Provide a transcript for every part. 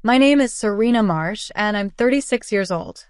My name is Serena Marsh, and I'm 36 years old.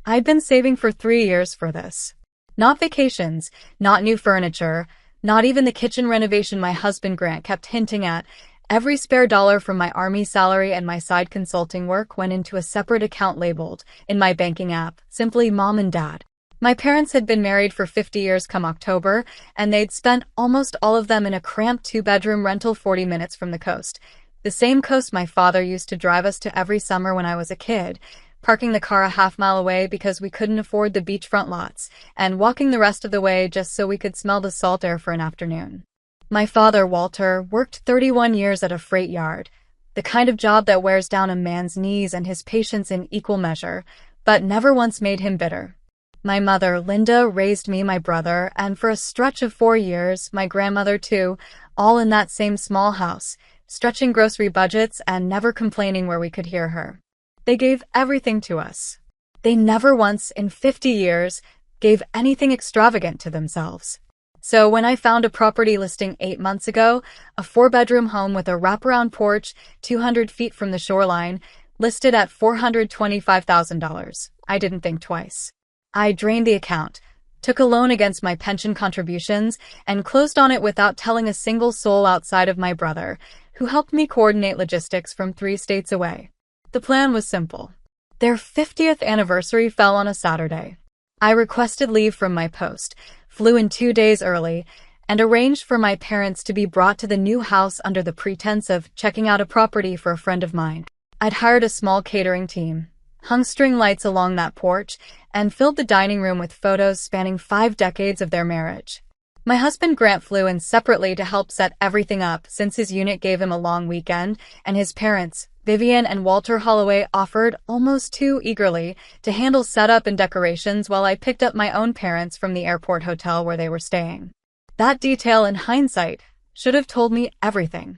I'd been saving for 3 years for this. Not vacations, not new furniture, not even the kitchen renovation my husband Grant kept hinting at. Every spare dollar from my army salary and my side consulting work went into a separate account labeled, in my banking app, simply Mom and Dad. My parents had been married for 50 years come October, and they'd spent almost all of them in a cramped two-bedroom rental 40 minutes from the coast. The same coast my father used to drive us to every summer when I was a kid, parking the car a half-mile away because we couldn't afford the beachfront lots, and walking the rest of the way just so we could smell the salt air for an afternoon. My father, Walter, worked 31 years at a freight yard, the kind of job that wears down a man's knees and his patience in equal measure, but never once made him bitter. My mother, Linda, raised me, my brother, and for a stretch of 4 years, my grandmother too, all in that same small house, stretching grocery budgets and never complaining where we could hear her. They gave everything to us. They never once, in 50 years, gave anything extravagant to themselves. So when I found a property listing 8 months ago, a 4-bedroom home with a wraparound porch 200 feet from the shoreline, listed at $425,000, I didn't think twice. I drained the account, took a loan against my pension contributions, and closed on it without telling a single soul outside of my brother, who helped me coordinate logistics from 3 states away. The plan was simple. Their 50th anniversary fell on a Saturday. I requested leave from my post, flew in 2 days early, and arranged for my parents to be brought to the new house under the pretense of checking out a property for a friend of mine. I'd hired a small catering team, hung string lights along that porch, and filled the dining room with photos spanning 5 decades of their marriage. My husband Grant flew in separately to help set everything up since his unit gave him a long weekend, and his parents, Vivian and Walter Holloway, offered almost too eagerly to handle setup and decorations while I picked up my own parents from the airport hotel where they were staying. That detail, in hindsight, should have told me everything.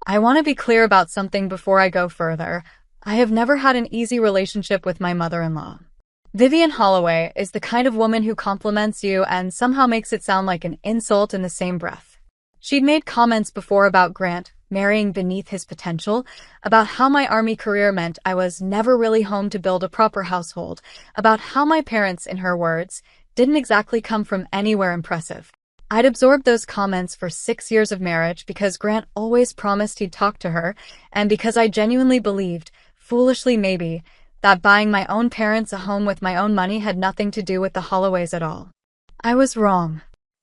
I want to be clear about something before I go further. I have never had an easy relationship with my mother-in-law. Vivian Holloway is the kind of woman who compliments you and somehow makes it sound like an insult in the same breath. She'd made comments before about Grant marrying beneath his potential, about how my army career meant I was never really home to build a proper household, about how my parents, in her words, didn't exactly come from anywhere impressive. I'd absorbed those comments for 6 years of marriage because Grant always promised he'd talk to her, and because I genuinely believed, foolishly maybe, that buying my own parents a home with my own money had nothing to do with the Holloways at all. I was wrong.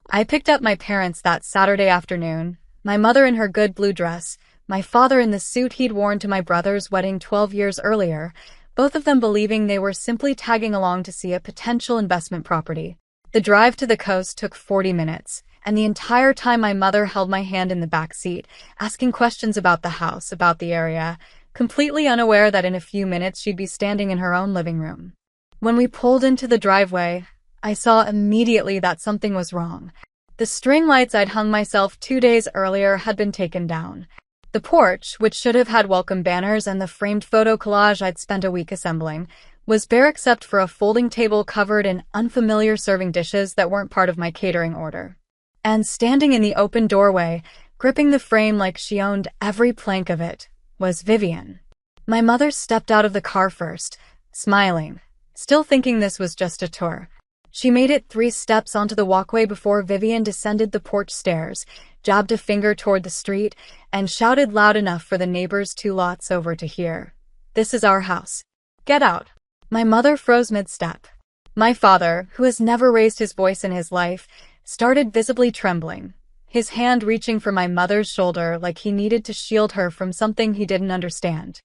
I picked up my parents that Saturday afternoon, my mother in her good blue dress, my father in the suit he'd worn to my brother's wedding 12 years earlier, both of them believing they were simply tagging along to see a potential investment property. The drive to the coast took 40 minutes, and the entire time my mother held my hand in the back seat, asking questions about the house, about the area, completely unaware that in a few minutes she'd be standing in her own living room. When we pulled into the driveway, I saw immediately that something was wrong. The string lights I'd hung myself 2 days earlier had been taken down. The porch, which should have had welcome banners and the framed photo collage I'd spent a week assembling, was bare except for a folding table covered in unfamiliar serving dishes that weren't part of my catering order. And standing in the open doorway, gripping the frame like she owned every plank of it, was Vivian. My mother stepped out of the car first, smiling, still thinking this was just a tour. She made it 3 steps onto the walkway before Vivian descended the porch stairs, jabbed a finger toward the street, and shouted loud enough for the neighbors 2 lots over to hear. "This is our house. Get out." My mother froze mid-step. My father, who has never raised his voice in his life, started visibly trembling, his hand reaching for my mother's shoulder like he needed to shield her from something he didn't understand.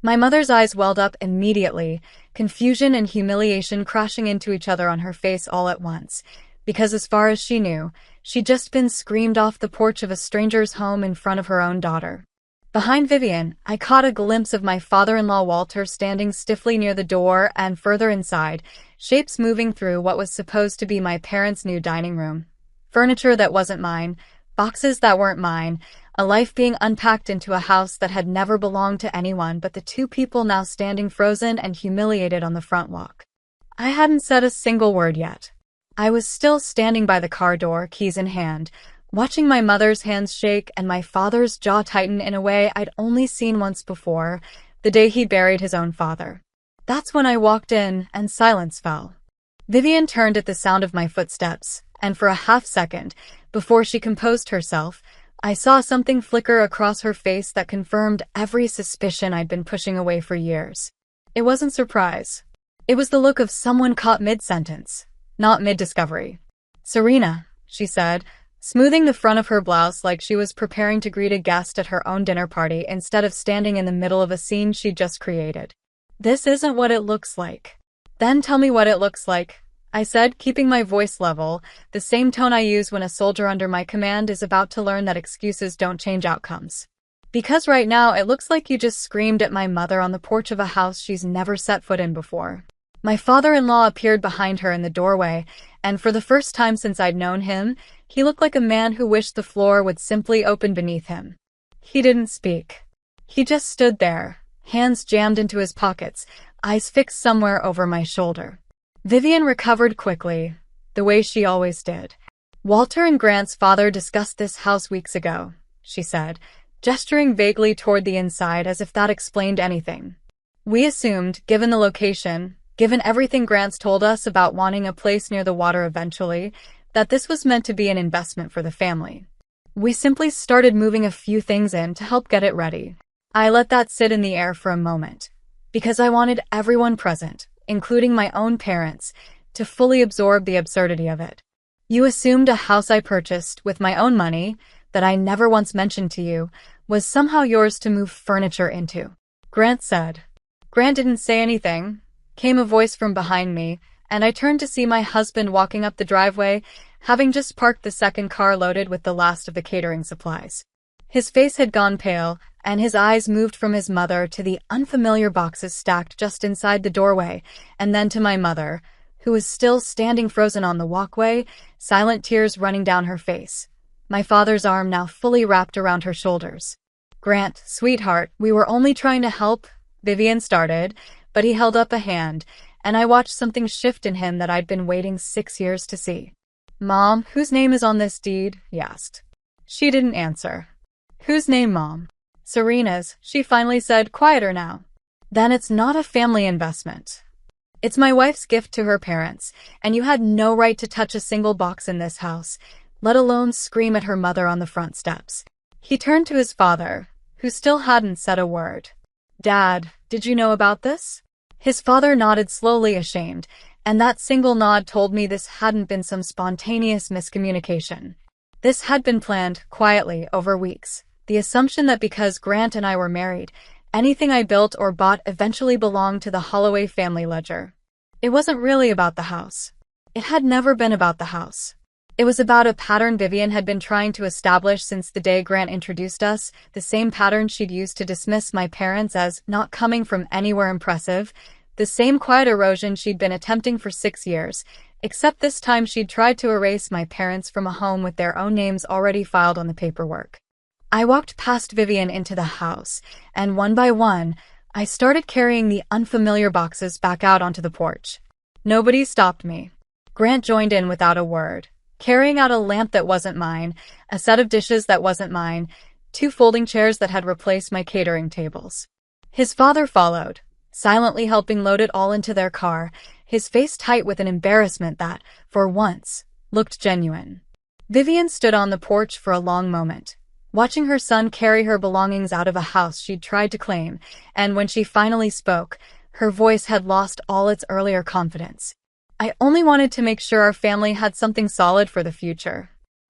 My mother's eyes welled up immediately, confusion and humiliation crashing into each other on her face all at once, because as far as she knew, she'd just been screamed off the porch of a stranger's home in front of her own daughter. Behind Vivian, I caught a glimpse of my father-in-law Walter standing stiffly near the door, and further inside, shapes moving through what was supposed to be my parents' new dining room. Furniture that wasn't mine, boxes that weren't mine, a life being unpacked into a house that had never belonged to anyone but the 2 people now standing frozen and humiliated on the front walk. I hadn't said a single word yet. I was still standing by the car door, keys in hand, watching my mother's hands shake and my father's jaw tighten in a way I'd only seen once before, the day he buried his own father. That's when I walked in, and silence fell. Vivian turned at the sound of my footsteps, and for a half second, before she composed herself, I saw something flicker across her face that confirmed every suspicion I'd been pushing away for years. It wasn't surprise. It was the look of someone caught mid-sentence, not mid-discovery. "Serena," she said, smoothing the front of her blouse like she was preparing to greet a guest at her own dinner party instead of standing in the middle of a scene she'd just created. "This isn't what it looks like." "Then tell me what it looks like," I said, keeping my voice level, the same tone I use when a soldier under my command is about to learn that excuses don't change outcomes. "Because right now it looks like you just screamed at my mother on the porch of a house she's never set foot in before." My father-in-law appeared behind her in the doorway, and for the first time since I'd known him, he looked like a man who wished the floor would simply open beneath him. He didn't speak. He just stood there, hands jammed into his pockets, eyes fixed somewhere over my shoulder. Vivian recovered quickly, the way she always did. "Walter and Grant's father discussed this house weeks ago," she said, gesturing vaguely toward the inside as if that explained anything. "We assumed, given the location, given everything Grant's told us about wanting a place near the water eventually, that this was meant to be an investment for the family. We simply started moving a few things in to help get it ready." I let that sit in the air for a moment, because I wanted everyone present, including my own parents, to fully absorb the absurdity of it. "You assumed a house I purchased with my own money, that I never once mentioned to you, was somehow yours to move furniture into," Grant said. "Grant didn't say anything," came a voice from behind me, and I turned to see my husband walking up the driveway, having just parked the second car loaded with the last of the catering supplies. His face had gone pale, and his eyes moved from his mother to the unfamiliar boxes stacked just inside the doorway, and then to my mother, who was still standing frozen on the walkway, silent tears running down her face. My father's arm now fully wrapped around her shoulders. "Grant, sweetheart, we were only trying to help," Vivian started, but he held up a hand, and I watched something shift in him that I'd been waiting 6 years to see. "Mom, whose name is on this deed?" he asked. She didn't answer. "Whose name, Mom?" "Serena's," she finally said, quieter now. "Then it's not a family investment. It's my wife's gift to her parents, and you had no right to touch a single box in this house, let alone scream at her mother on the front steps." He turned to his father, who still hadn't said a word. "Dad, did you know about this?" His father nodded slowly, ashamed, and that single nod told me this hadn't been some spontaneous miscommunication. This had been planned, quietly, over weeks. The assumption that because Grant and I were married, anything I built or bought eventually belonged to the Holloway family ledger. It wasn't really about the house. It had never been about the house. It was about a pattern Vivian had been trying to establish since the day Grant introduced us, the same pattern she'd used to dismiss my parents as not coming from anywhere impressive, the same quiet erosion she'd been attempting for 6 years, except this time she'd tried to erase my parents from a home with their own names already filed on the paperwork. I walked past Vivian into the house, and one by one, I started carrying the unfamiliar boxes back out onto the porch. Nobody stopped me. Grant joined in without a word, carrying out a lamp that wasn't mine, a set of dishes that wasn't mine, 2 folding chairs that had replaced my catering tables. His father followed, silently helping load it all into their car, his face tight with an embarrassment that, for once, looked genuine. Vivian stood on the porch for a long moment, watching her son carry her belongings out of a house she'd tried to claim, and when she finally spoke, her voice had lost all its earlier confidence. "I only wanted to make sure our family had something solid for the future."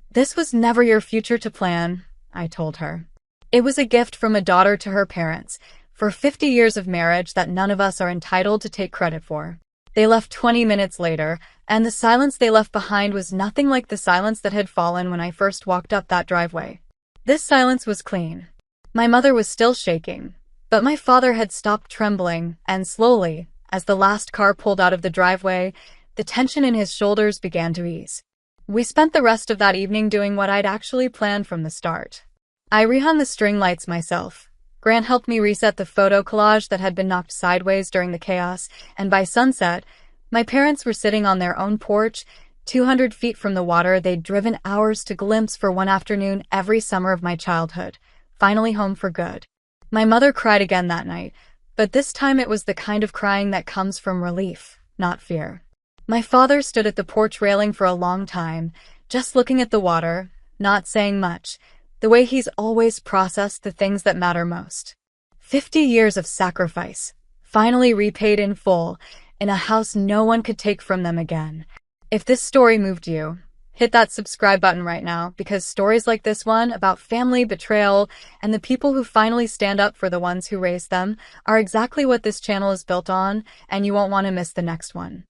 "This was never your future to plan," I told her. "It was a gift from a daughter to her parents, for 50 years of marriage that none of us are entitled to take credit for." They left 20 minutes later, and the silence they left behind was nothing like the silence that had fallen when I first walked up that driveway. This silence was clean. My mother was still shaking, but my father had stopped trembling, and slowly, as the last car pulled out of the driveway, the tension in his shoulders began to ease. We spent the rest of that evening doing what I'd actually planned from the start. I rehung the string lights myself. Grant helped me reset the photo collage that had been knocked sideways during the chaos, and by sunset, my parents were sitting on their own porch, 200 feet from the water they'd driven hours to glimpse for one afternoon every summer of my childhood, finally home for good. My mother cried again that night, But this time it was the kind of crying that comes from relief, not fear. My father stood at the porch railing for a long time, just looking at the water, not saying much, the way he's always processed the things that matter most. 50 years of sacrifice, finally repaid in full, in a house no one could take from them again. If this story moved you, hit that subscribe button right now, because stories like this one about family betrayal and the people who finally stand up for the ones who raised them are exactly what this channel is built on, and you won't want to miss the next one.